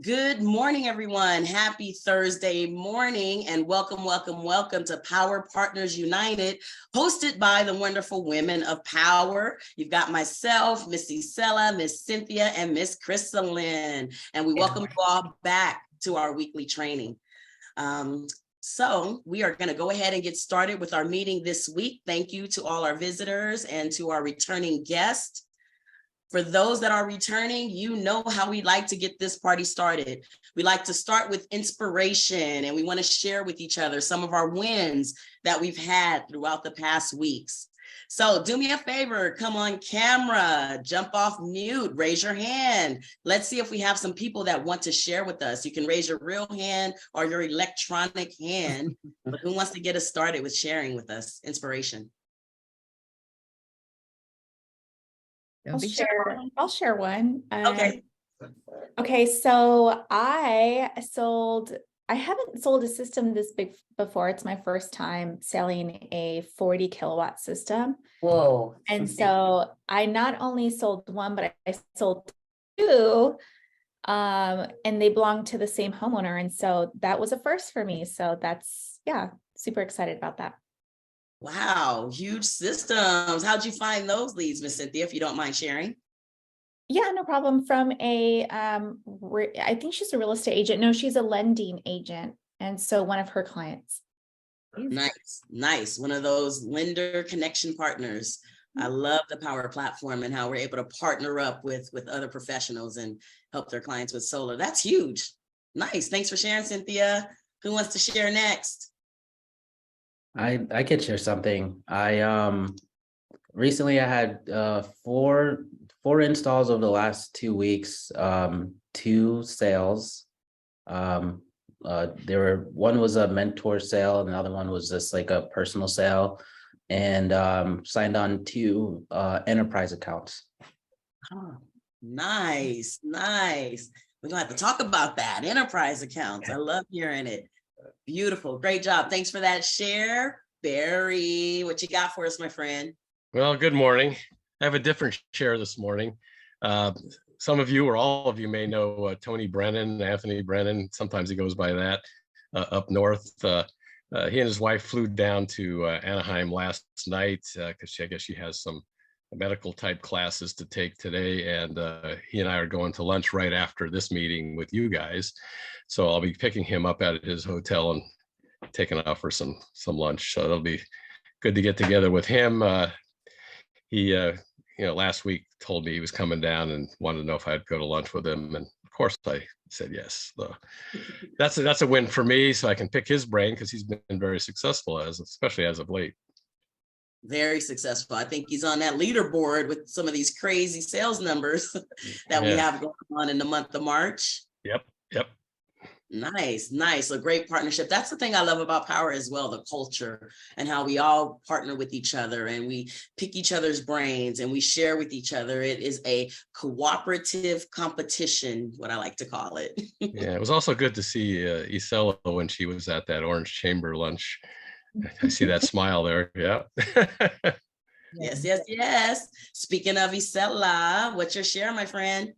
Good morning, everyone. Happy Thursday morning and welcome to Power Partners United, hosted by the wonderful women of Power. You've got myself, Miss Isela, Miss Cynthia, and Miss Crystalline. And we welcome you all back to our weekly training. So we are going to go ahead and get started with our meeting this week. Thank you to all our visitors and to our returning guests. For those that are returning, you know how we like to get this party started. We like to start with inspiration, and we want to share with each other some of our wins that we've had throughout the past weeks. So do me a favor, come on camera, jump off mute, raise your hand. Let's see if we have some people that want to share with us. You can raise your real hand or your electronic hand, but who wants to get us started with sharing with us inspiration? I'll share one. Okay. Okay, so I haven't sold a system this big before. It's my first time selling a 40 kilowatt system. Whoa. And so I not only sold one, but I sold two, and they belong to the same homeowner. And so that was a first for me. So that's, super excited about that. Wow, huge systems. How'd you find those leads, Miss Cynthia, if you don't mind sharing? Yeah, no problem. From I think she's a real estate agent. No, she's a lending agent. And so one of her clients. Nice. One of those lender connection partners. I love the Power platform and how we're able to partner up with other professionals and help their clients with solar. That's huge. Nice. Thanks for sharing, Cynthia. Who wants to share next? I could share something. I recently I had four installs over the last 2 weeks, 2 sales. One was a mentor sale and the other one was just like a personal sale, and signed on 2 enterprise accounts. Oh, nice. We're gonna have to talk about that. Enterprise accounts. I love hearing it. Beautiful. Great job. Thanks for that share. Barry, what you got for us, my friend? Well, good morning. I have a different share this morning. Some of you or all of you may know Tony Brennan, Anthony Brennan. Sometimes he goes by that up north. He and his wife flew down to Anaheim last night because I guess she has some medical type classes to take today. And he and I are going to lunch right after this meeting with you guys. So I'll be picking him up at his hotel and taking off for some lunch. So it'll be good to get together with him. He last week told me he was coming down and wanted to know if I'd go to lunch with him. And of course I said yes. So that's a win for me. So I can pick his brain because he's been very successful especially as of late. Very successful. I think he's on that leaderboard with some of these crazy sales numbers that we have going on in the month of March. Yep. Nice. A great partnership. That's the thing I love about Power as well, the culture and how we all partner with each other and we pick each other's brains and we share with each other. It is a cooperative competition, what I like to call it. Yeah, it was also good to see Isela when she was at that Orange Chamber lunch. I see that smile there. Yeah. Yes. Speaking of Isela, what's your share, my friend?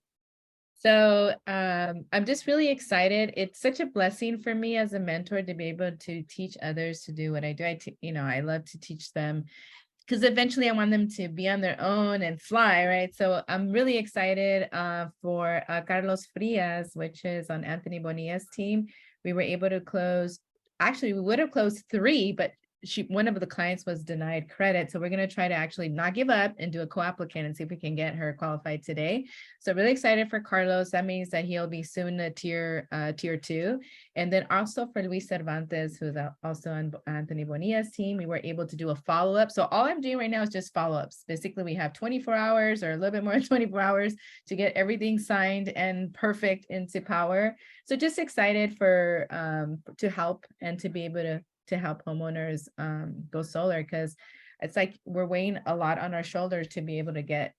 So I'm just really excited. It's such a blessing for me as a mentor to be able to teach others to do what I do. I love to teach them because eventually I want them to be on their own and fly, right? So I'm really excited for Carlos Frias, which is on Anthony Bonilla's team. We were able to close, actually we would have closed 3, but one of the clients was denied credit. So we're going to try to actually not give up and do a co-applicant and see if we can get her qualified today. So really excited for Carlos. That means that he'll be soon a tier 2. And then also for Luis Cervantes, who's also on Anthony Bonilla's team, we were able to do a follow-up. So all I'm doing right now is just follow-ups. Basically, we have 24 hours or a little bit more than 24 hours to get everything signed and perfect into Power. So just excited for to help and to be able to help homeowners go solar, because it's like we're weighing a lot on our shoulders to be able to get,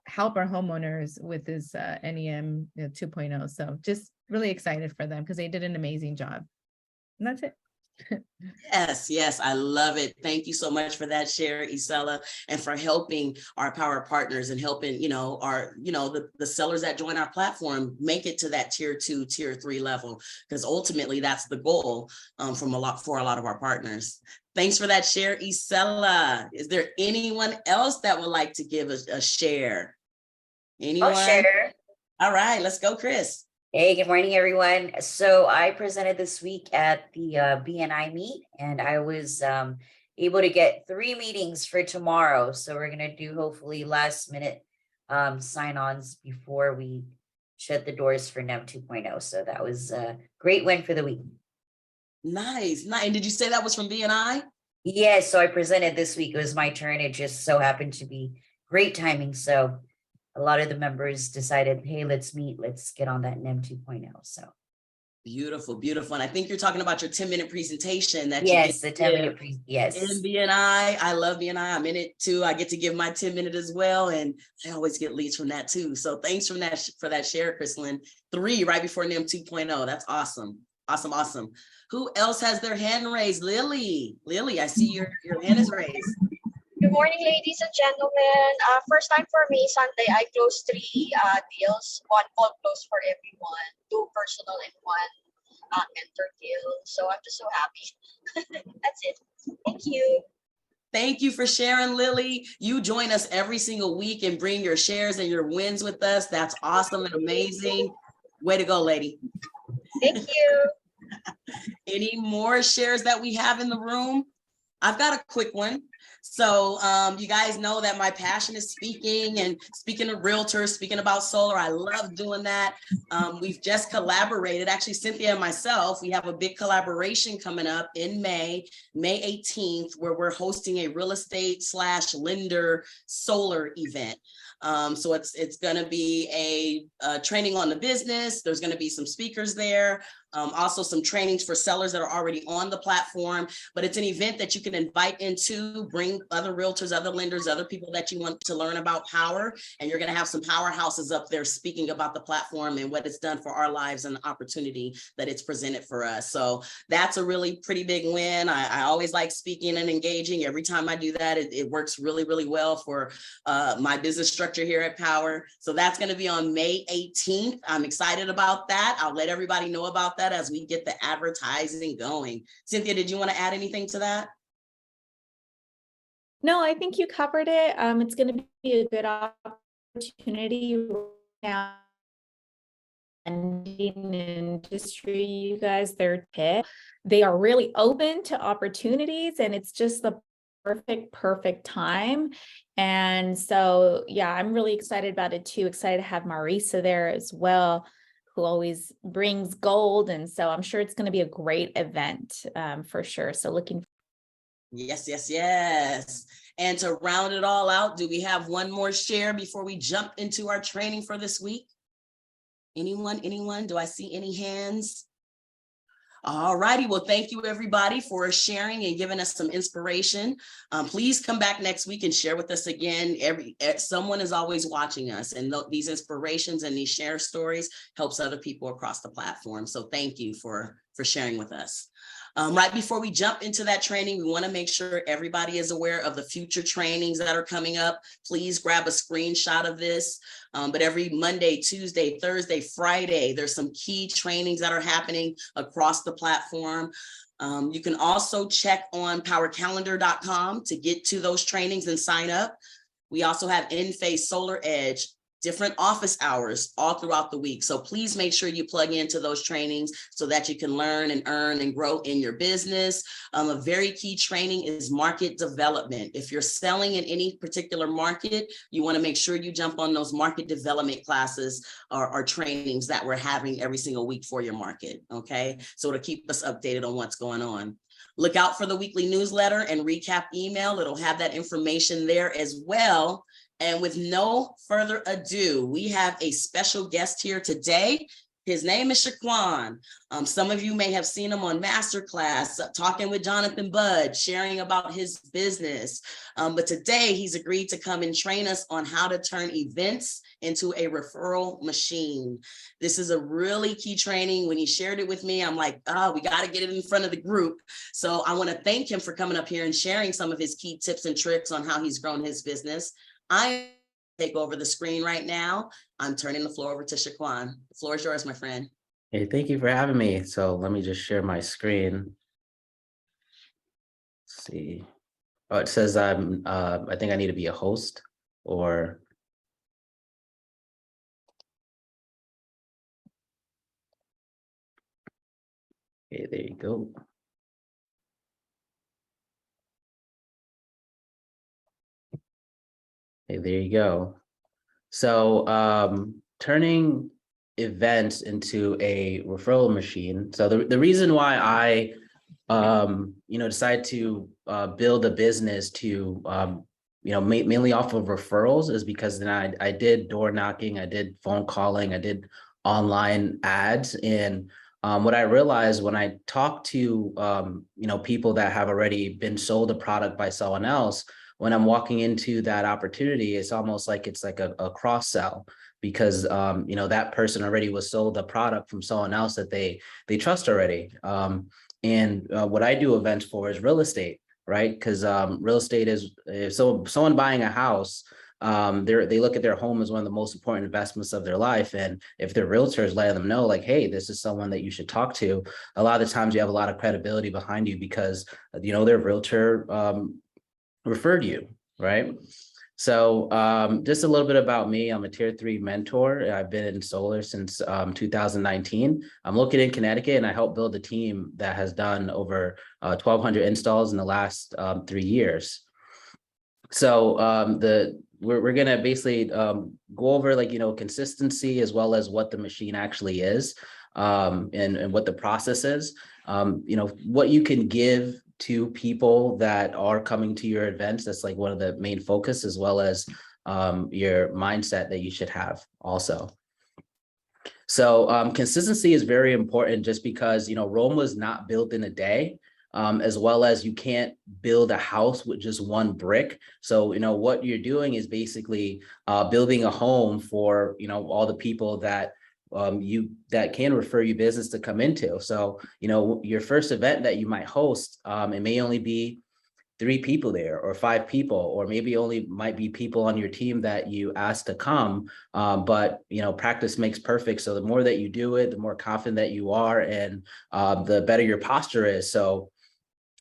help our homeowners with this NEM 2.0. So just really excited for them because they did an amazing job. And that's it. Yes, yes, I love it. Thank you so much for that share, Isela, and for helping our Power partners and helping, the sellers that join our platform make it to that tier 2, tier 3 level, because ultimately that's the goal for a lot of our partners. Thanks for that share, Isela. Is there anyone else that would like to give a share? Anyone? I'll share. All right, let's go, Chris. Hey, good morning, everyone. So I presented this week at the BNI meet, and I was able to get 3 meetings for tomorrow. So we're going to do hopefully last minute sign-ons before we shut the doors for NEM 2.0. So that was a great win for the week. Nice. And did you say that was from BNI? Yes, so I presented this week. It was my turn. It just so happened to be great timing. So a lot of the members decided, hey, let's meet, let's get on that NEM 2.0. So beautiful, beautiful. And I think you're talking about your 10-minute presentation that yes, you the 10-minute yes. In BNI. I love BNI. I'm in it too. I get to give my 10-minute as well. And I always get leads from that too. So thanks for that share, Chrislyn. 3 right before NEM 2.0. That's awesome. Awesome, awesome. Who else has their hand raised? Lily, I see your hand is raised. Good morning, ladies and gentlemen. First time for me, Sunday, I closed 3 deals, 1 call close for everyone, 2 personal and 1 mentor deal. So I'm just so happy. That's it. Thank you. Thank you for sharing, Lily. You join us every single week and bring your shares and your wins with us. That's awesome and amazing. Way to go, lady. Thank you. Any more shares that we have in the room? I've got a quick one. So you guys know that my passion is speaking and speaking to realtors, speaking about solar. I love doing that. We've just collaborated. Actually, Cynthia and myself, we have a big collaboration coming up in May 18th, where we're hosting a real estate / lender solar event. So it's going to be a training on the business. There's going to be some speakers there. Also some trainings for sellers that are already on the platform, but it's an event that you can invite into, bring other realtors, other lenders, other people that you want to learn about Powur, and you're going to have some powerhouses up there speaking about the platform and what it's done for our lives and the opportunity that it's presented for us. So that's a really pretty big win. I always like speaking and engaging. Every time I do that, it works really, really well for my business structure here at Powur. So that's going to be on May 18th. I'm excited about that. I'll let everybody know about that as we get the advertising going. Cynthia, did you want to add anything to that? No, I think you covered it. It's going to be a good opportunity now. Lending industry, you guys, they are really open to opportunities, and it's just the perfect time. And so, yeah, I'm really excited about it too. Excited to have Marisa there as well, who always brings gold. And so I'm sure it's going to be a great event for sure. So looking. Yes. And to round it all out, do we have one more share before we jump into our training for this week? Anyone? Do I see any hands? All righty. Well, thank you, everybody, for sharing and giving us some inspiration. Please come back next week and share with us again. Someone is always watching us, and these inspirations and these share stories helps other people across the platform. So thank you for sharing with us. Right before we jump into that training, we want to make sure everybody is aware of the future trainings that are coming up. Please grab a screenshot of this. But every Monday, Tuesday, Thursday, Friday, there's some key trainings that are happening across the platform. You can also check on powercalendar.com to get to those trainings and sign up. We also have In-Phase Solar Edge, different office hours all throughout the week. So please make sure you plug into those trainings so that you can learn and earn and grow in your business. A very key training is market development. If you're selling in any particular market, you want to make sure you jump on those market development classes or trainings that we're having every single week for your market. Okay, so to keep us updated on what's going on. Look out for the weekly newsletter and recap email. It'll have that information there as well. And with no further ado, we have a special guest here today. His name is Shaquan. Some of you may have seen him on Masterclass, talking with Jonathan Budd, sharing about his business. But today he's agreed to come and train us on how to turn events into a referral machine. This is a really key training. When he shared it with me, I'm like, oh, we got to get it in front of the group. So I want to thank him for coming up here and sharing some of his key tips and tricks on how he's grown his business. I take over the screen right now. I'm turning the floor over to Shaquan. The floor is yours, my friend. Hey, thank you for having me. So let me just share my screen. Let's see. Oh, it says I think I need to be a host or. Okay, there you go. Okay, there you go. So turning events into a referral machine. So the reason why I decided to build a business to mainly off of referrals is because then I did door knocking, I did phone calling, I did online ads, and what I realized when I talk to people that have already been sold a product by someone else, when I'm walking into that opportunity, it's almost like it's like a cross sell, because that person already was sold a product from someone else that they trust already. And what I do events for is real estate, right? Because real estate is, so someone buying a house, they look at their home as one of the most important investments of their life. And if their realtors let them know, like, hey, this is someone that you should talk to, a lot of the times you have a lot of credibility behind you because, their realtor referred you, right? So just a little bit about me. I'm a tier 3 mentor. I've been in solar since 2019. I'm located in Connecticut, and I helped build a team that has done over 1,200 installs in the last 3 years. So we're going to basically go over consistency as well as what the machine actually is, and what the process is, what you can give to people that are coming to your events. That's like one of the main focus, as well as your mindset that you should have also. So consistency is very important, just because, Rome was not built in a day, as well as you can't build a house with just one brick. So, what you're doing is basically building a home for, all the people that that can refer you business to come into. So, your first event that you might host, it may only be 3 people there or 5 people, or maybe only might be people on your team that you asked to come. But, practice makes perfect. So the more that you do it, the more confident that you are, and the better your posture is. So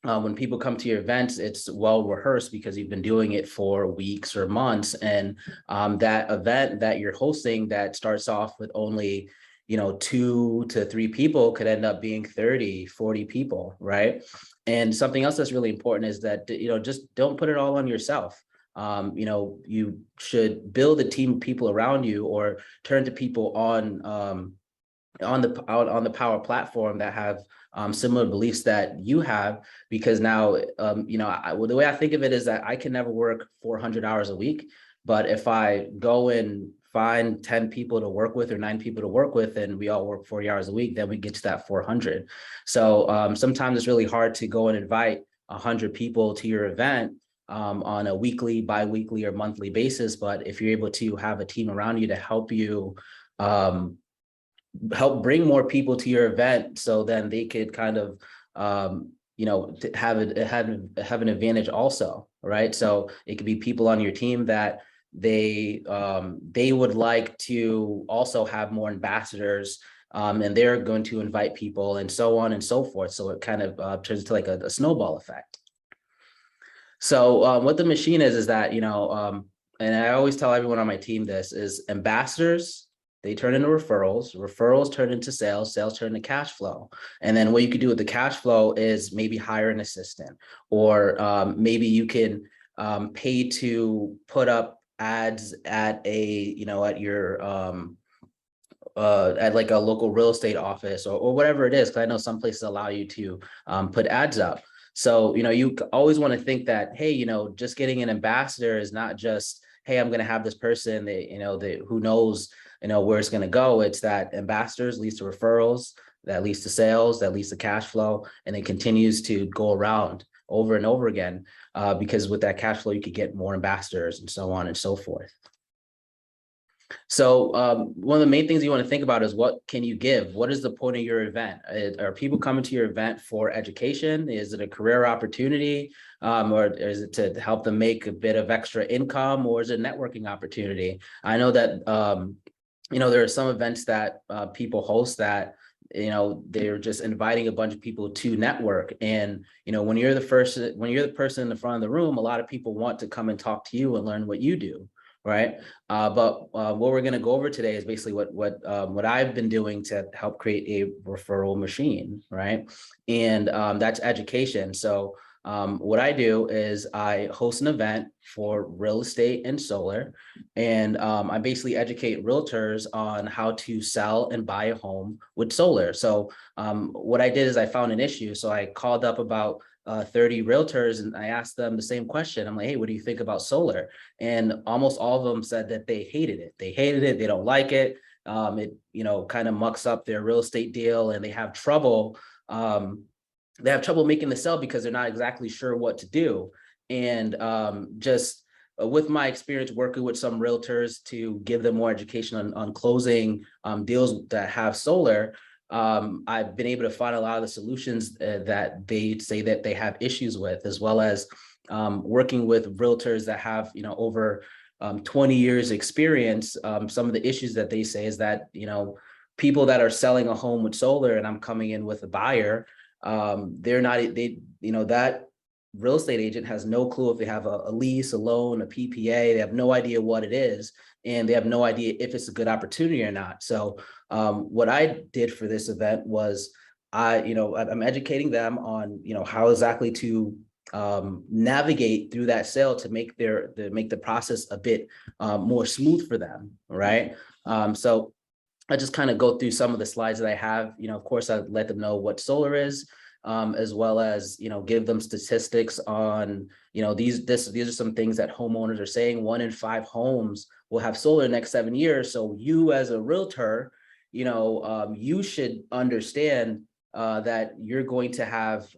when people come to your events, it's well rehearsed because you've been doing it for weeks or months. And that event that you're hosting that starts off with only 2 to 3 people could end up being 30, 40 people, right? And something else that's really important is that just don't put it all on yourself. You should build a team of people around you, or turn to people on the Powur platform that have similar beliefs that you have, because now, the way I think of it is that I can never work 400 hours a week, but if I go and find 10 people to work with or 9 people to work with, and we all work 40 hours a week, then we get to that 400. So sometimes it's really hard to go and invite 100 people to your event on a weekly, bi-weekly, or monthly basis. But if you're able to have a team around you to help you help bring more people to your event, so then they could kind of have an advantage also, right? So it could be people on your team that they would like to also have more ambassadors, and they're going to invite people, and so on and so forth. So it kind of turns into like a snowball effect. So what the machine is that, and I always tell everyone on my team this, is ambassadors, they turn into referrals, referrals turn into sales, sales turn into cash flow. And then what you could do with the cash flow is maybe hire an assistant, or maybe you can pay to put up ads at at your at like a local real estate office, or whatever it is. Because I know some places allow you to put ads up. So, you always want to think that, hey, just getting an ambassador is not just, hey, I'm going to have this person that, who knows where it's going to go. It's that ambassadors leads to referrals, that leads to sales, that leads to cash flow, and it continues to go around over and over again, because with that cash flow, you could get more ambassadors and so on and so forth. So one of the main things you want to think about is, what can you give? What is the point of your event? Are people coming to your event for education? Is it a career opportunity? Or is it to help them make a bit of extra income, or is it a networking opportunity? I know that, there are some events that people host that, they're just inviting a bunch of people to network. And, when you're the person in the front of the room, a lot of people want to come and talk to you and learn what you do. Right. But what we're going to go over today is basically what I've been doing to help create a referral machine. Right. And that's education. So what I do is I host an event for real estate and solar, and I basically educate realtors on how to sell and buy a home with solar. So what I did is I found an issue. So I called up about 30 realtors and I asked them the same question. I'm like, hey, what do you think about solar? And almost all of them said that they hated it. They hated it. They don't like it. It, kind of mucks up their real estate deal, and they have trouble. They have trouble making the sale because they're not exactly sure what to do. And just with my experience working with some realtors to give them more education on closing deals that have solar, I've been able to find a lot of the solutions that they say that they have issues with, as well as working with realtors that have, over 20 years experience. Some of the issues that they say is that, people that are selling a home with solar and I'm coming in with a buyer, that real estate agent has no clue if they have a lease, a loan, a PPA. They have no idea what it is, and they have no idea if it's a good opportunity or not. So what I did for this event was I'm educating them on, how exactly to navigate through that sale to make the process a bit more smooth for them. Right. So I just kind of go through some of the slides that I have. Of course, I let them know what solar is, as well as, give them statistics on, these are some things that homeowners are saying. 1 in 5 homes will have solar in the next 7 years. So you as a realtor, you should understand that you're going to have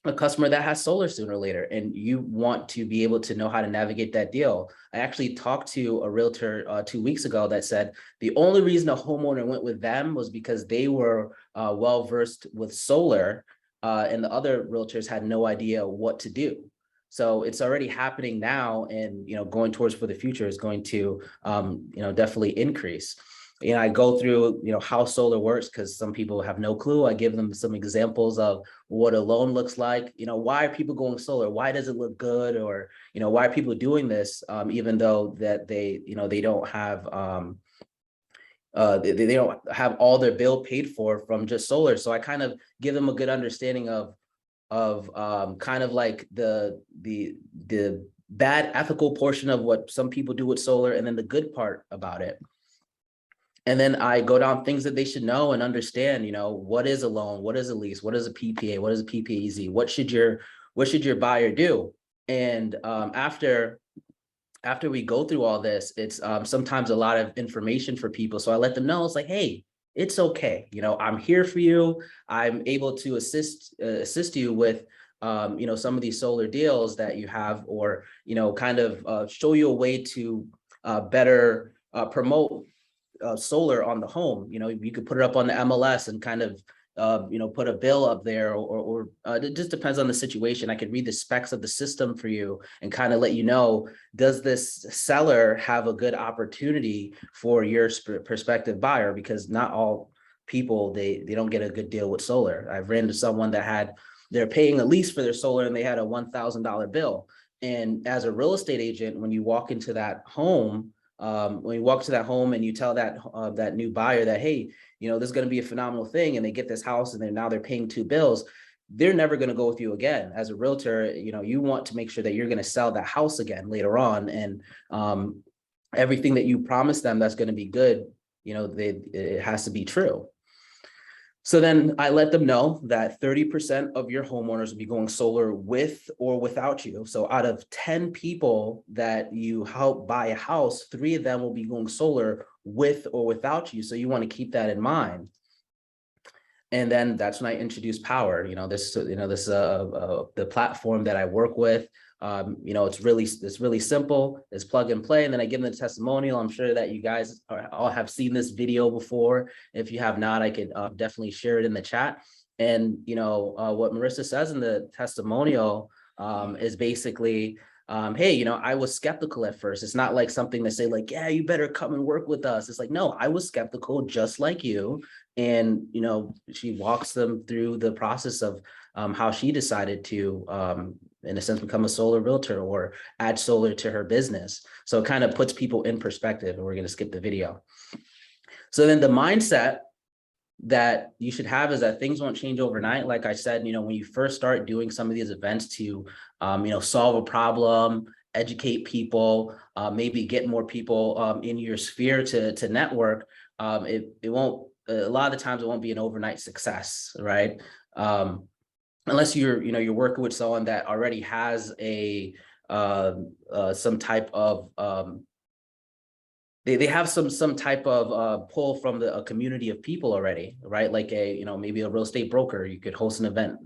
a customer that has solar sooner or later, and you want to be able to know how to navigate that deal. I actually talked to a realtor 2 weeks ago that said the only reason a homeowner went with them was because they were well-versed with solar, and the other realtors had no idea what to do. So it's already happening now, and going towards for the future is going to definitely increase. I go through, how solar works, because some people have no clue. I give them some examples of what a loan looks like. Why are people going solar? Why does it look good? Or, why are people doing this? Even though that they don't have, they don't have all their bill paid for from just solar. So I kind of give them a good understanding of kind of like the bad ethical portion of what some people do with solar, and then the good part about it. And then I go down things that they should know and understand, what is a loan? What is a lease? What is a PPA? What is a PPAZ? What should your buyer do? And after we go through all this, it's sometimes a lot of information for people. So I let them know, it's like, hey, it's okay. I'm here for you. I'm able to assist you with, some of these solar deals that you have, or, kind of show you a way to better promote solar on the home. You could put it up on the MLS and kind of put a bill up there, or it just depends on the situation. I could read the specs of the system for you and kind of let you know, does this seller have a good opportunity for your prospective buyer? Because not all people, they don't get a good deal with solar. I've ran into someone that they're paying a lease for their solar and they had a $1,000 bill. And as a real estate agent, when you walk into that home, and you tell that new buyer that, hey, this is going to be a phenomenal thing, and they get this house and now they're paying 2 bills, they're never going to go with you again. As a realtor, you want to make sure that you're going to sell that house again later on, and everything that you promise them that's going to be good, it has to be true. So then I let them know that 30% of your homeowners will be going solar with or without you. So out of 10 people that you help buy a house, 3 of them will be going solar with or without you. So you want to keep that in mind. And then that's when I introduced Powur. This the platform that I work with. It's really simple. It's plug and play. And then I give them the testimonial. I'm sure that you guys all have seen this video before. If you have not, I could definitely share it in the chat. And what Marissa says in the testimonial is basically, hey, I was skeptical at first. It's not like something to say like, yeah, you better come and work with us. It's like, no, I was skeptical just like you. And, she walks them through the process of how she decided to, in a sense, become a solar realtor or add solar to her business. So it kind of puts people in perspective, and we're going to skip the video. So then the mindset that you should have is that things won't change overnight. Like I said, when you first start doing some of these events to, solve a problem, educate people, maybe get more people in your sphere to network, it won't, a lot of the times it won't be an overnight success, right? Unless you're working with someone that already has a some type of they have some type of pull from a community of people already, right? Like maybe a real estate broker. You could host an event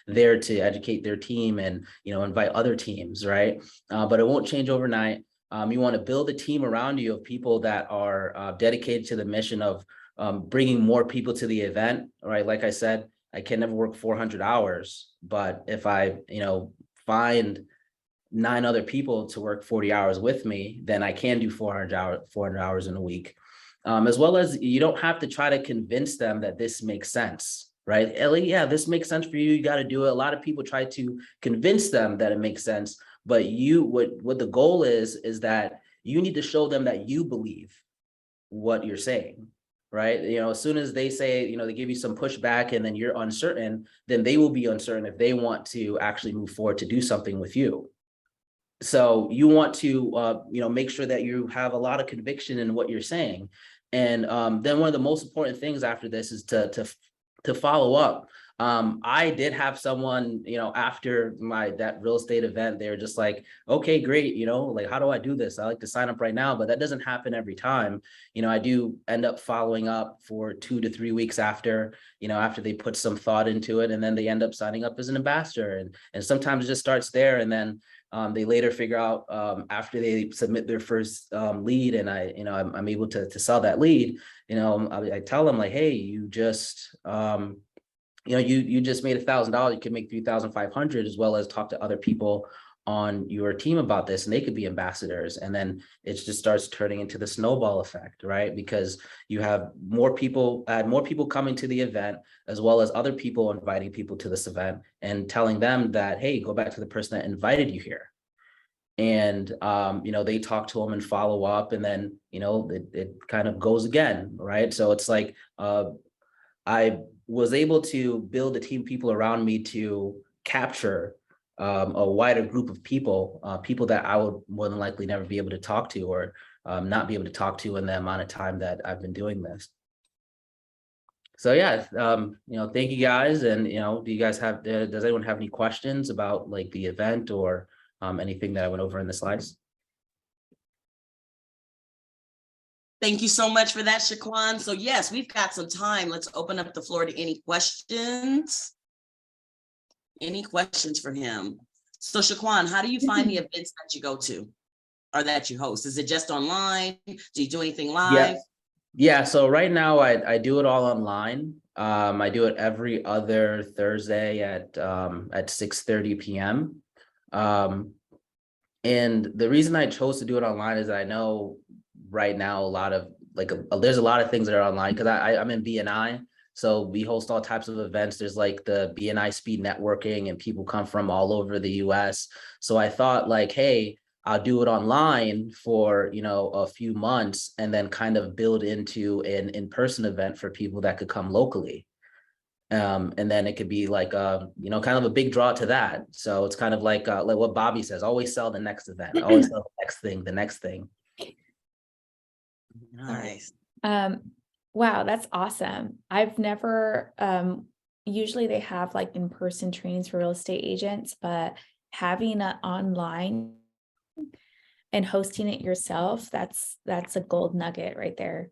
there to educate their team and invite other teams, right? But it won't change overnight. You want to build a team around you of people that are dedicated to the mission of bringing more people to the event, right? Like I said, I can never work 400 hours, but if I find 9 other people to work 40 hours with me, then I can do 400 hours in a week. As well as you don't have to try to convince them that this makes sense, right? Ellie, yeah, this makes sense for you. You got to do it. A lot of people try to convince them that it makes sense, but what the goal is that you need to show them that you believe what you're saying, right? As soon as they say, they give you some pushback and then you're uncertain, then they will be uncertain if they want to actually move forward to do something with you. So you want to, make sure that you have a lot of conviction in what you're saying. And then one of the most important things after this is to follow up. I did have someone, after that real estate event, they were just like, okay, great. Like, how do I do this? I like to sign up right now, but that doesn't happen every time. I do end up following up for 2 to 3 weeks after they put some thought into it, and then they end up signing up as an ambassador. And sometimes it just starts there. And then they later figure out after they submit their first lead, and I'm able to sell that lead. I tell them like, hey, you just you just made $1,000. You can make 3,500, as well as talk to other people on your team about this, and they could be ambassadors. And then it just starts turning into the snowball effect, right? Because you have more people coming to the event, as well as other people inviting people to this event and telling them that, hey, go back to the person that invited you here. And they talk to them and follow up, and then it kind of goes again, right? So it's like I was able to build a team of people around me to capture a wider group of people that I would more than likely never be able to talk to, or not be able to talk to in the amount of time that I've been doing this. So yeah, thank you guys. And do you guys does anyone have any questions about like the event or anything that I went over in the slides? Thank you so much for that, Shaquan. So yes, we've got some time. Let's open up the floor to any questions. Any questions for him? So Shaquan, how do you find the events that you go to or that you host? Is it just online? Do you do anything live? Yeah. So right now I do it all online. I do it every other Thursday at 6:30 p.m. And the reason I chose to do it online is that I know right now a lot of there's a lot of things that are online, because I'm in BNI. So we host all types of events. There's like the BNI speed networking, and people come from all over the US. So I thought like, hey, I'll do it online for, a few months, and then kind of build into an in-person event for people that could come locally. And then it could be like, kind of a big draw to that. So it's kind of like what Bobby says, always sell the next event, always sell the next thing. Nice. Wow, that's awesome. I've never, usually they have like in-person trainings for real estate agents, but having an online and hosting it yourself, that's a gold nugget right there.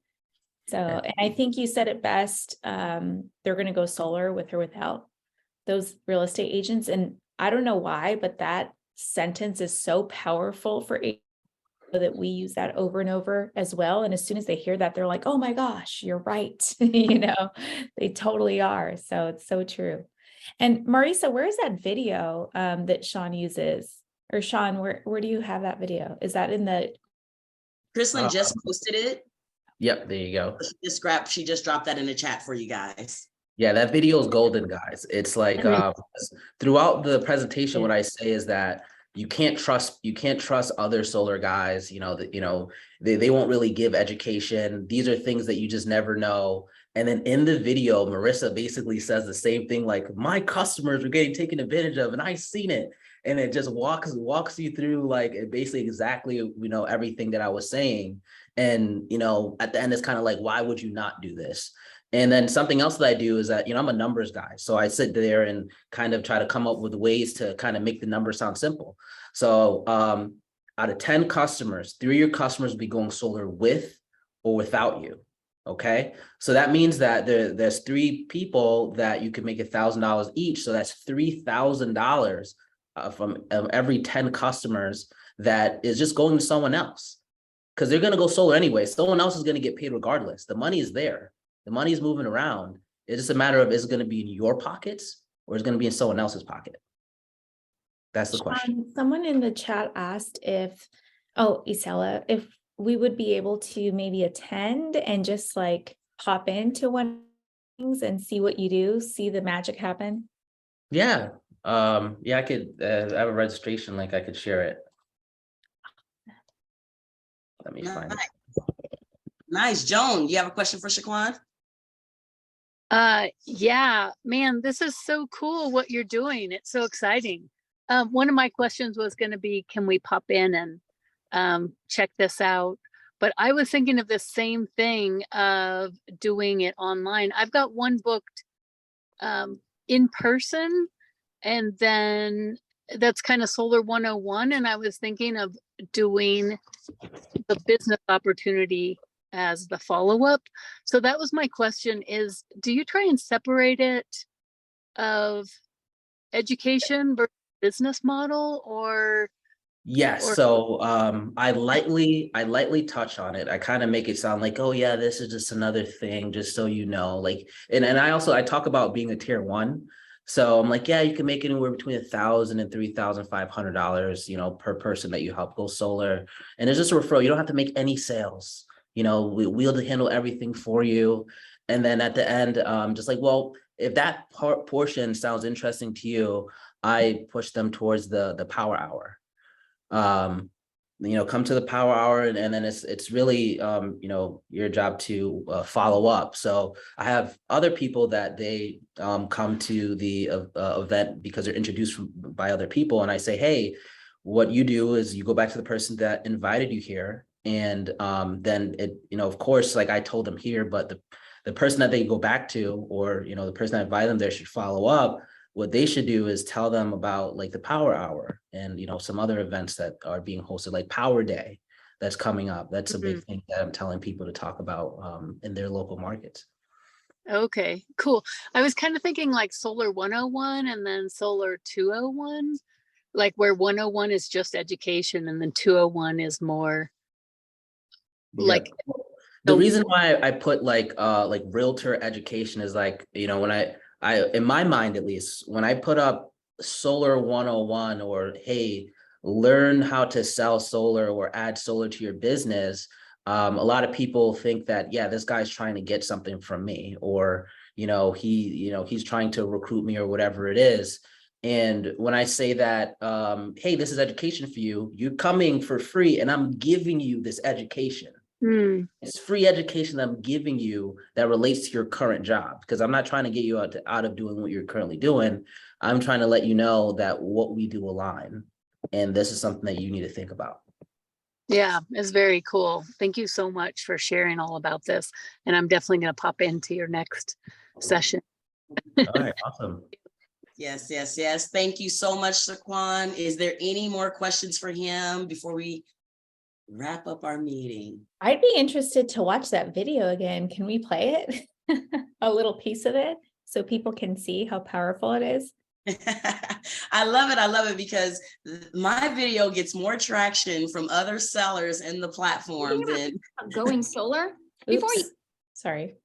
So, and I think you said it best, they're going to go solar with or without those real estate agents. And I don't know why, but that sentence is so powerful for agents that we use that over and over as well. And as soon as they hear that, they're like, oh my gosh, you're right. You know, they totally are. So it's so true. And Marisa, where is that video that Sean uses? Or Sean, where do you have that video? Is that in the? Chrislyn just posted it. Yep, there you go. She just dropped that in the chat for you guys. Yeah, that video is golden, guys. It's like throughout the presentation, what I say is that you can't trust other solar guys, you know, that, you know, they won't really give education. These are things that you just never know. And then in the video, Marissa basically says the same thing, like, my customers are getting taken advantage of and I seen it. And it just walks you through like basically exactly, you know, everything that I was saying. And, you know, at the end, it's kind of like, why would you not do this? And then something else that I do is that, you know, I'm a numbers guy. So I sit there and kind of try to come up with ways to kind of make the numbers sound simple. So out of 10 customers, 3 of your customers will be going solar with or without you. Okay. So that means that there's 3 people that you can make $1,000 each. So that's $3,000 from every 10 customers that is just going to someone else. Because they're going to go solar anyway. Someone else is going to get paid regardless. The money is there. The money is moving around. It's just a matter of, is it going to be in your pockets or is it going to be in someone else's pocket? That's the question. Someone in the chat asked if, Isela, if we would be able to maybe attend and just like hop into one things and see what you do, see the magic happen. Yeah. I could, I have a registration link. I could share it. Let me find it. Nice. Joan, you have a question for Shaquan? Yeah, man, this is so cool what you're doing. It's so exciting. One of my questions was going to be, can we pop in and check this out? But I was thinking of the same thing of doing it online. I've got one booked in person, and then that's kind of Solar 101. And I was thinking of doing the business opportunity as the follow-up. So that was my question is, do you try and separate it of education versus business model or? Yes. So I lightly touch on it. I kind of make it sound like, oh yeah, this is just another thing, just so you know, like, and I talk about being a tier 1. So I'm like, yeah, you can make anywhere between $1,000 and $3,500, you know, per person that you help go solar. And it's just a referral. You don't have to make any sales. You know, we'll handle everything for you. And then at the end, just like, well, if that portion sounds interesting to you, I push them towards the Powur Hour. You know, come to the Powur Hour, and then it's really, you know, your job to follow up. So I have other people that they come to the event because they're introduced by other people. And I say, hey, what you do is you go back to the person that invited you here. And then it, you know, of course, like I told them here, but the person that they go back to, or, you know, the person that invited them there should follow up. What they should do is tell them about like the Powur Hour and, you know, some other events that are being hosted, like Powur Day that's coming up. That's a big thing that I'm telling people to talk about in their local markets. Okay, cool. I was kind of thinking like Solar 101 and then Solar 201, like where 101 is just education and then 201 is more like. The reason why I put like realtor education is like, you know, when I in my mind, at least, when I put up Solar 101 or, hey, learn how to sell solar or add solar to your business, a lot of people think that, yeah, this guy's trying to get something from me, or, you know, he's trying to recruit me or whatever it is. And when I say that, hey, this is education for you, you're coming for free and I'm giving you this education. It's free education that I'm giving you that relates to your current job, because I'm not trying to get you out of doing what you're currently doing. I'm trying to let you know that what we do align, and this is something that you need to think about. Yeah, it's very cool. Thank you so much for sharing all about this. And I'm definitely going to pop into your next session. All right, awesome. Yes. Thank you so much, Shaquan. Is there any more questions for him before we wrap up our meeting. I'd be interested to watch that video again. Can we play it? A little piece of it so people can see how powerful it is. I love it. I love it because my video gets more traction from other sellers in the platform than going solar. Before you, Oops. Sorry.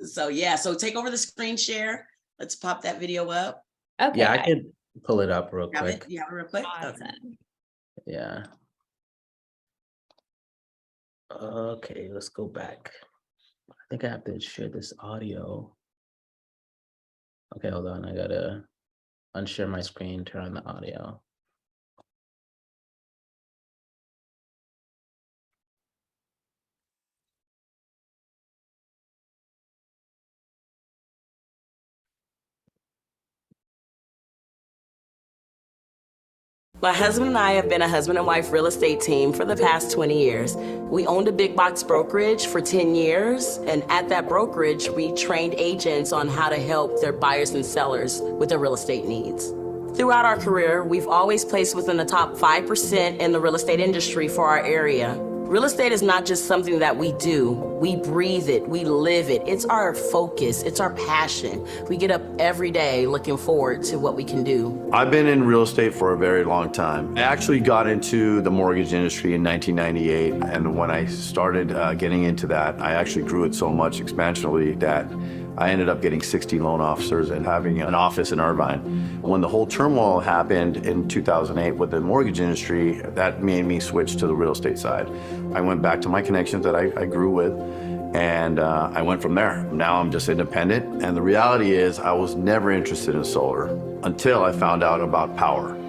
so yeah. So take over the screen share. Let's pop that video up. Okay. Yeah, I could pull it up real Have it? quick. Yeah, real quick. Okay. Awesome. Yeah. Okay, let's go back. I think I have to share this audio. Okay, hold on. I gotta unshare my screen, turn on the audio. My husband and I have been a husband and wife real estate team for the past 20 years. We owned a big box brokerage for 10 years, and at that brokerage, we trained agents on how to help their buyers and sellers with their real estate needs. Throughout our career, we've always placed within the top 5% in the real estate industry for our area. Real estate is not just something that we do. We breathe it, we live it. It's our focus, it's our passion. We get up every day looking forward to what we can do. I've been in real estate for a very long time. I actually got into the mortgage industry in 1998, and when I started getting into that, I actually grew it so much exponentially that I ended up getting 60 loan officers and having an office in Irvine. When the whole turmoil happened in 2008 with the mortgage industry, that made me switch to the real estate side. I went back to my connections that I grew with, and I went from there. Now I'm just independent, and the reality is I was never interested in solar until I found out about Powur.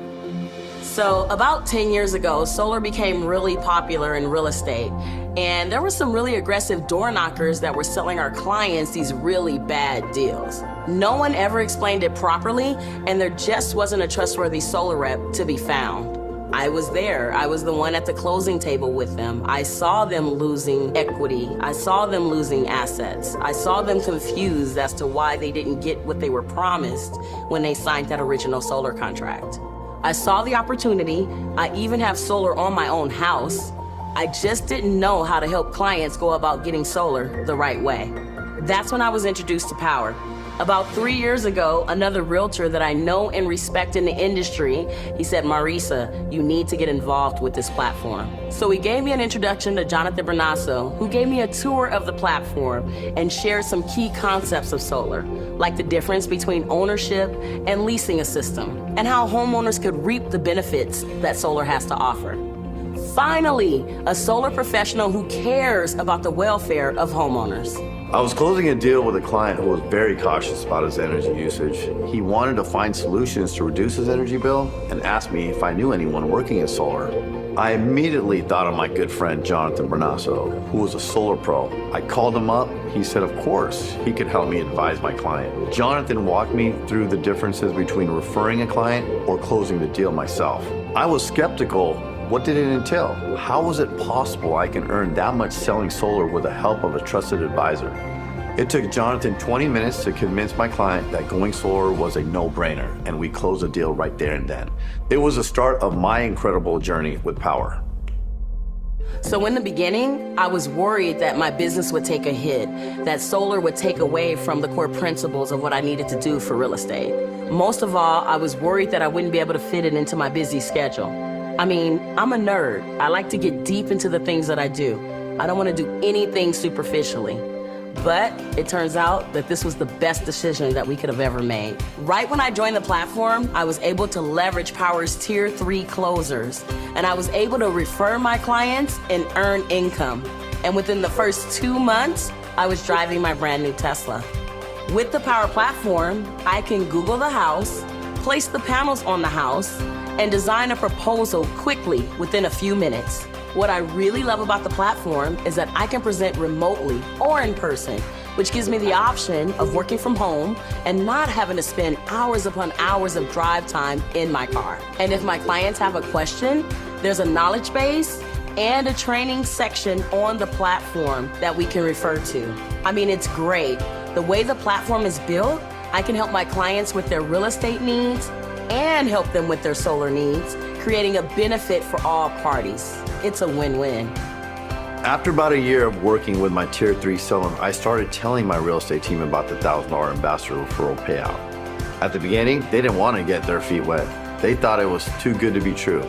So about 10 years ago, solar became really popular in real estate. And there were some really aggressive door knockers that were selling our clients these really bad deals. No one ever explained it properly, and there just wasn't a trustworthy solar rep to be found. I was there. I was the one at the closing table with them. I saw them losing equity. I saw them losing assets. I saw them confused as to why they didn't get what they were promised when they signed that original solar contract. I saw the opportunity. I even have solar on my own house. I just didn't know how to help clients go about getting solar the right way. That's when I was introduced to Powur. About 3 years ago, another realtor that I know and respect in the industry, he said, Marisa, you need to get involved with this platform. So he gave me an introduction to Jonathan Bernasso, who gave me a tour of the platform and shared some key concepts of solar, like the difference between ownership and leasing a system, and how homeowners could reap the benefits that solar has to offer. Finally, a solar professional who cares about the welfare of homeowners. I was closing a deal with a client who was very cautious about his energy usage. He wanted to find solutions to reduce his energy bill and asked me if I knew anyone working in solar. I immediately thought of my good friend Jonathan Bernasso, who was a solar pro. I called him up. He said, of course, he could help me advise my client. Jonathan walked me through the differences between referring a client or closing the deal myself. I was skeptical. What did it entail? How was it possible I can earn that much selling solar with the help of a trusted advisor? It took Jonathan 20 minutes to convince my client that going solar was a no-brainer, and we closed the deal right there and then. It was the start of my incredible journey with Powur. So in the beginning, I was worried that my business would take a hit, that solar would take away from the core principles of what I needed to do for real estate. Most of all, I was worried that I wouldn't be able to fit it into my busy schedule. I mean, I'm a nerd. I like to get deep into the things that I do. I don't want to do anything superficially. But it turns out that this was the best decision that we could have ever made. Right when I joined the platform, I was able to leverage Powur's Tier 3 closers, and I was able to refer my clients and earn income. And within the first 2 months, I was driving my brand new Tesla. With the Powur platform, I can Google the house, place the panels on the house, and design a proposal quickly within a few minutes. What I really love about the platform is that I can present remotely or in person, which gives me the option of working from home and not having to spend hours upon hours of drive time in my car. And if my clients have a question, there's a knowledge base and a training section on the platform that we can refer to. I mean, it's great. The way the platform is built, I can help my clients with their real estate needs and help them with their solar needs, creating a benefit for all parties. it's a win-win. After about a year of working with my tier 3 seller, I started telling my real estate team about the $1,000 ambassador referral payout. At the beginning, they didn't want to get their feet wet. They thought it was too good to be true.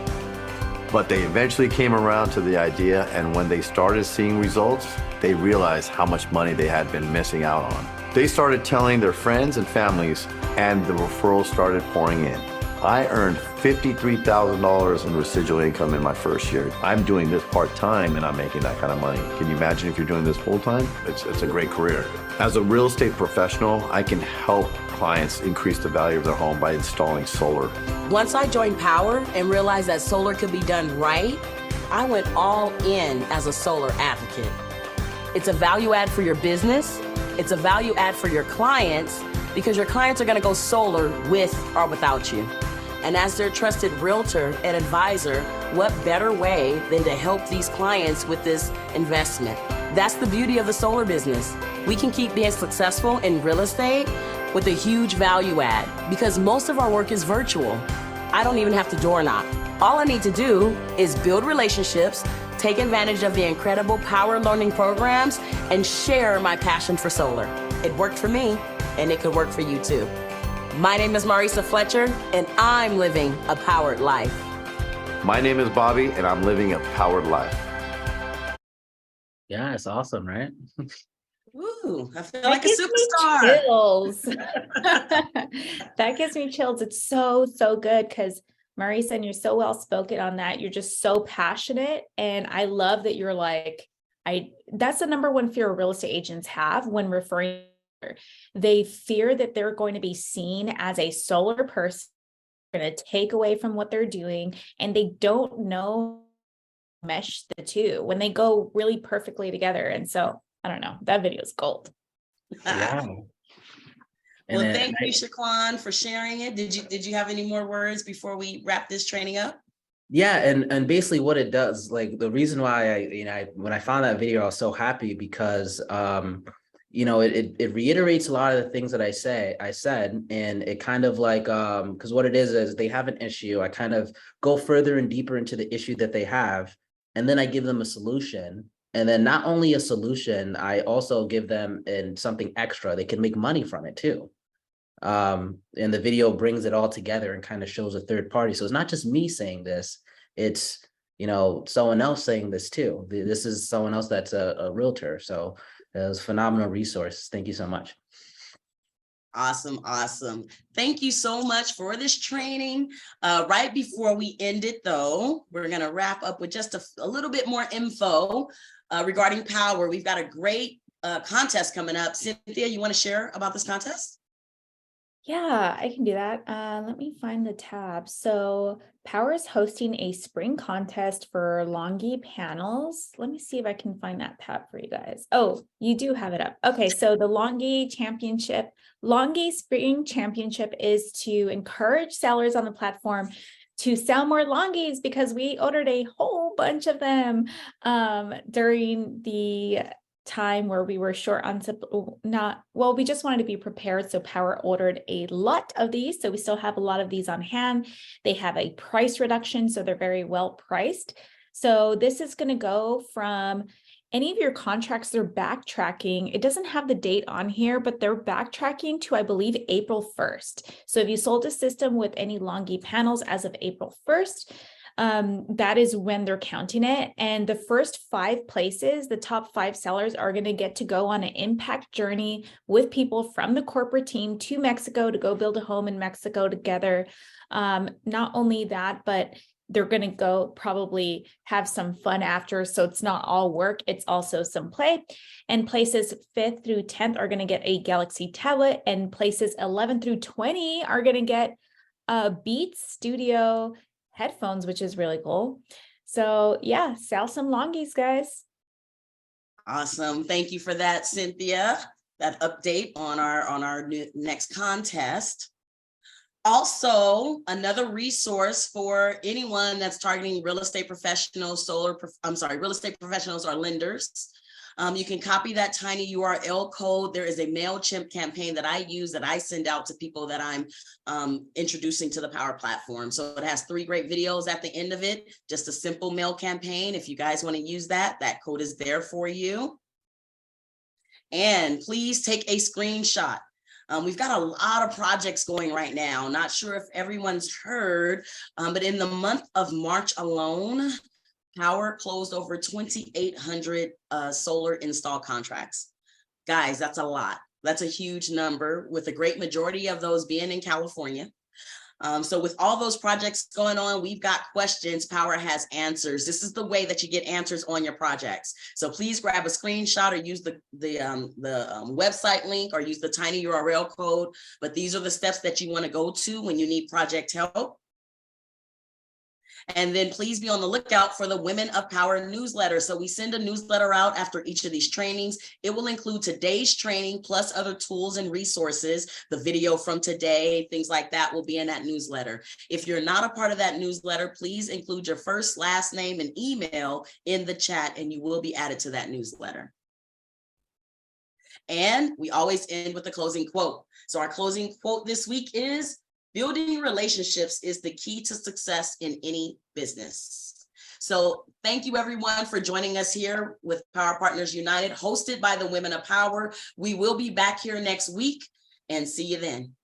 But they eventually came around to the idea, and when they started seeing results, they realized how much money they had been missing out on. They started telling their friends and families, and the referrals started pouring in. I earned $53,000 in residual income in my first year. I'm doing this part-time and I'm making that kind of money. Can you imagine if you're doing this full-time? It's a great career. As a real estate professional, I can help clients increase the value of their home by installing solar. Once I joined Powur and realized that solar could be done right, I went all in as a solar advocate. It's a value add for your business. It's a value add for your clients, because your clients are going to go solar with or without you. And as their trusted realtor and advisor, what better way than to help these clients with this investment? That's the beauty of the solar business. We can keep being successful in real estate with a huge value add, because most of our work is virtual. I don't even have to door knock. All I need to do is build relationships, take advantage of the incredible Powur learning programs, and share my passion for solar. It worked for me, and it could work for you too. My name is Marisa Fletcher, and I'm living a powered life. My name is Bobby, and I'm living a powered life. Yeah, it's awesome, right? Ooh, I feel That like a gives me superstar. chills. That gives me chills. It's so good, because Marisa, and you're so well spoken on that. You're just so passionate. And I love that you're like, that's the number one fear real estate agents have when referring. They fear that they're going to be seen as a solar person, going to take away from what they're doing, and they don't know mesh the two when they go really perfectly together. And so I don't know, that video is gold. Yeah. Well, thank you, Shaquan, for sharing it. Did you have any more words before we wrap this training up? Yeah, and basically what it does, like the reason why when I found that video, I was so happy because it reiterates a lot of the things that I said, and it kind of like because what it is they have an issue. I kind of go further and deeper into the issue that they have, and then I give them a solution. And then not only a solution, I also give them something extra. They can make money from it too. And the video brings it all together and kind of shows a third party. So it's not just me saying this, it's someone else saying this too. This is someone else that's a realtor. So it was a phenomenal resource. Thank you so much. Awesome. Thank you so much for this training. Right before we end it though, we're going to wrap up with just a little bit more info regarding Powur. We've got a great contest coming up. Cynthia, you want to share about this contest? Yeah, I can do that. Let me find the tab. So Powur is hosting a spring contest for Longi panels. Let me see if I can find that tab for you guys. Oh, you do have it up. Okay, so the Longi Spring Championship is to encourage sellers on the platform to sell more Longis, because we ordered a whole bunch of them during the time where we were short on we just wanted to be prepared. So Powur ordered a lot of these. So we still have a lot of these on hand. They have a price reduction, so they're very well priced. So this is going to go from any of your contracts. They're backtracking. It doesn't have the date on here, but they're backtracking to, I believe, April 1st. So if you sold a system with any Longi panels as of April 1st, that is when they're counting it. And the first 5 places, the top 5 sellers, are going to get to go on an impact journey with people from the corporate team to Mexico to go build a home in Mexico together. Not only that, but they're going to go probably have some fun after. So it's not all work, it's also some play. And places 5th through 10th are going to get a Galaxy tablet, and places 11 through 20 are going to get Beats Studio headphones, which is really cool. So yeah, sell some Longis, guys. Awesome. Thank you for that, Cynthia, that update on our next contest. Also, another resource for anyone that's targeting real estate professionals, real estate professionals or lenders. You can copy that tiny URL code. There is a MailChimp campaign that I use that I send out to people that I'm introducing to the Powur platform. So it has 3 great videos at the end of it, just a simple mail campaign. If you guys want to use that, that code is there for you. And please take a screenshot. We've got a lot of projects going right now. Not sure if everyone's heard, but in the month of March alone, Powur closed over 2,800 solar install contracts. Guys, that's a lot. That's a huge number, with a great majority of those being in California. So with all those projects going on, we've got questions. Powur has answers. This is the way that you get answers on your projects. So please grab a screenshot or use the website link or use the tiny URL code. But these are the steps that you want to go to when you need project help. And then please be on the lookout for the Women of Powur newsletter. So we send a newsletter out after each of these trainings. It will include today's training plus other tools and resources. The video from today, things like that will be in that newsletter. If you're not a part of that newsletter, please include your first, last name, and email in the chat, and you will be added to that newsletter. And we always end with a closing quote. So our closing quote this week is, "Building relationships is the key to success in any business." So thank you everyone for joining us here with Powur Partners United, hosted by the Women of Powur. We will be back here next week, and see you then.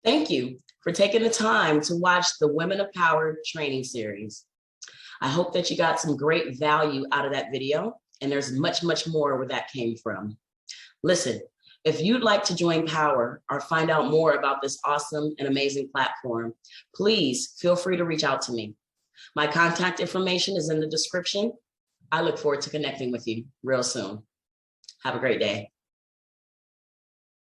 Thank you for taking the time to watch the Women of Powur training series. I hope that you got some great value out of that video, and there's much, much more where that came from. Listen, if you'd like to join Powur or find out more about this awesome and amazing platform, please feel free to reach out to me. My contact information is in the description. I look forward to connecting with you real soon. Have a great day.